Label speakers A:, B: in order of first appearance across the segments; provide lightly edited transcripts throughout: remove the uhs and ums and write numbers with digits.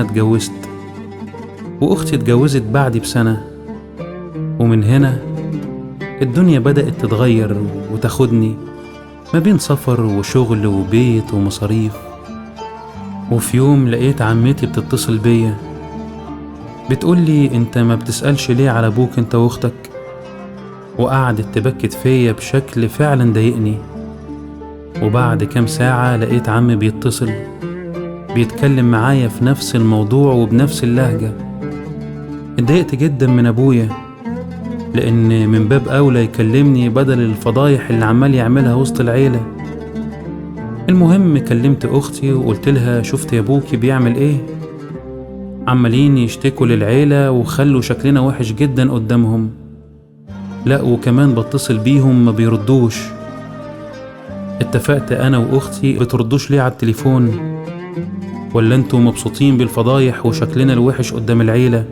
A: اتجوزت، وأختي اتجوزت بعدي بسنة. ومن هنا الدنيا بدأت تتغير وتاخدني ما بين سفر وشغل وبيت ومصاريف. وفي يوم لقيت عمتي بتتصل بيا بتقولي انت ما بتسألش ليه على ابوك انت واختك، وقعدت تبكت فيا بشكل فعلا ضايقني. وبعد كام ساعة لقيت عمي بيتصل بيتكلم معايا في نفس الموضوع وبنفس اللهجة. اتضايقت جدا من ابويا، لان من باب اولى يكلمني بدل الفضايح اللي عمال يعملها وسط العيلة. المهم كلمت اختي وقلت لها شفت يا ابوكي بيعمل ايه؟ عمالين يشتكوا للعيلة وخلوا شكلنا وحش جدا قدامهم. لا وكمان بتصل بيهم ما بيردوش. اتفقت انا واختي بتردوش ليه على التليفون؟ ولا انتوا مبسوطين بالفضايح وشكلنا الوحش قدام العيلة؟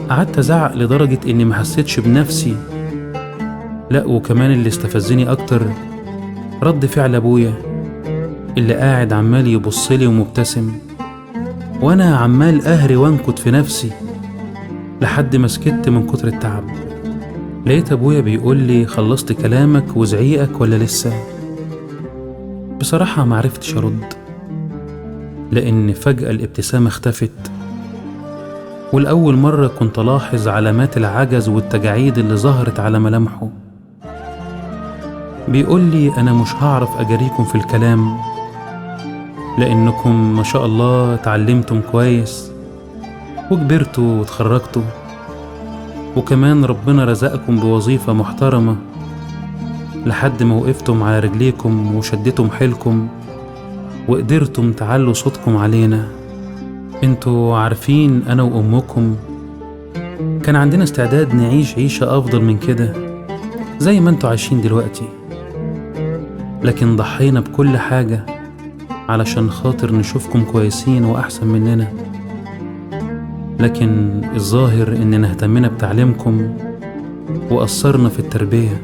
A: قعدت ازعق لدرجة اني ما حسيتش بنفسي. لا وكمان اللي استفزني اكتر رد فعل ابويا اللي قاعد عمال يبصلي ومبتسم، وانا عمال اهري وانكت في نفسي لحد ما سكت من كتر التعب. لقيت ابويا بيقول لي خلصت كلامك وزعيقك ولا لسه؟ بصراحة معرفتش ارد، لان فجأة الابتسامة اختفت، والأول مرة كنت ألاحظ علامات العجز والتجاعيد اللي ظهرت على ملامحه. بيقول لي أنا مش هعرف أجاريكم في الكلام، لأنكم ما شاء الله اتعلمتم كويس وكبرتوا وتخرجتوا، وكمان ربنا رزقكم بوظيفة محترمة لحد ما وقفتم على رجليكم وشدتم حيلكم وقدرتم تعلوا صوتكم علينا. انتوا عارفين أنا وأمكم كان عندنا استعداد نعيش عيشة أفضل من كده زي ما انتوا عايشين دلوقتي، لكن ضحينا بكل حاجة علشان خاطر نشوفكم كويسين وأحسن مننا. لكن الظاهر إننا اهتمنا بتعليمكم وقصرنا في التربية.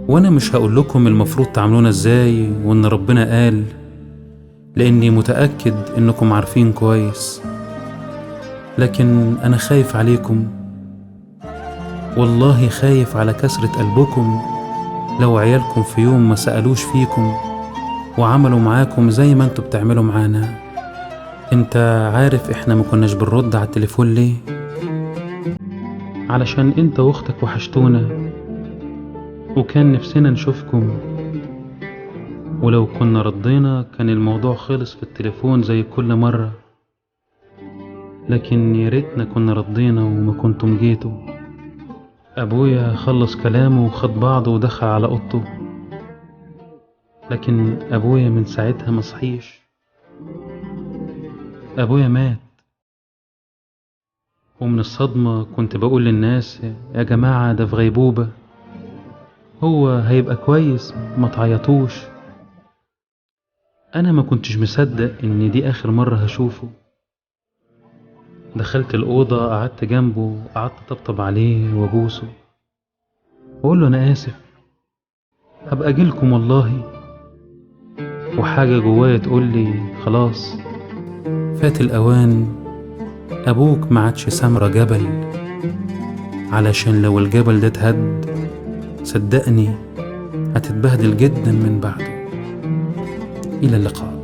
A: وأنا مش هقول لكم المفروض تعملونا إزاي وإن ربنا قال، لأني متأكد إنكم عارفين كويس. لكن أنا خايف عليكم، والله خايف على كسرة قلبكم لو عيالكم في يوم ما سألوش فيكم وعملوا معاكم زي ما انتوا بتعملوا معانا. انت عارف احنا ما كناش بنرد على التليفون ليه؟ علشان انت واختك وحشتونا وكان نفسنا نشوفكم، ولو كنا ردينا كان الموضوع خلص في التليفون زي كل مرة. لكن يا ريتنا كنا ردينا وما كنتم جيتوا. ابويا خلص كلامه وخد بعضه ودخل على اوضته، لكن ابويا من ساعتها ما صحيش. ابويا مات، ومن الصدمة كنت بقول للناس يا جماعة ده في غيبوبة، هو هيبقى كويس ما تعيطوش. انا ما كنتش مصدق ان دي اخر مرة هشوفه. دخلت الأوضة قعدت جنبه قعدت طبطب عليه وابوسه واقول له انا اسف، هبقى اجيلكم والله. وحاجة جوايا تقول لي خلاص فات الأوان، أبوك ما عادش سمرة جبل، علشان لو الجبل ده اتهد صدقني هتتبهدل جدا من بعده. إلى اللقاء.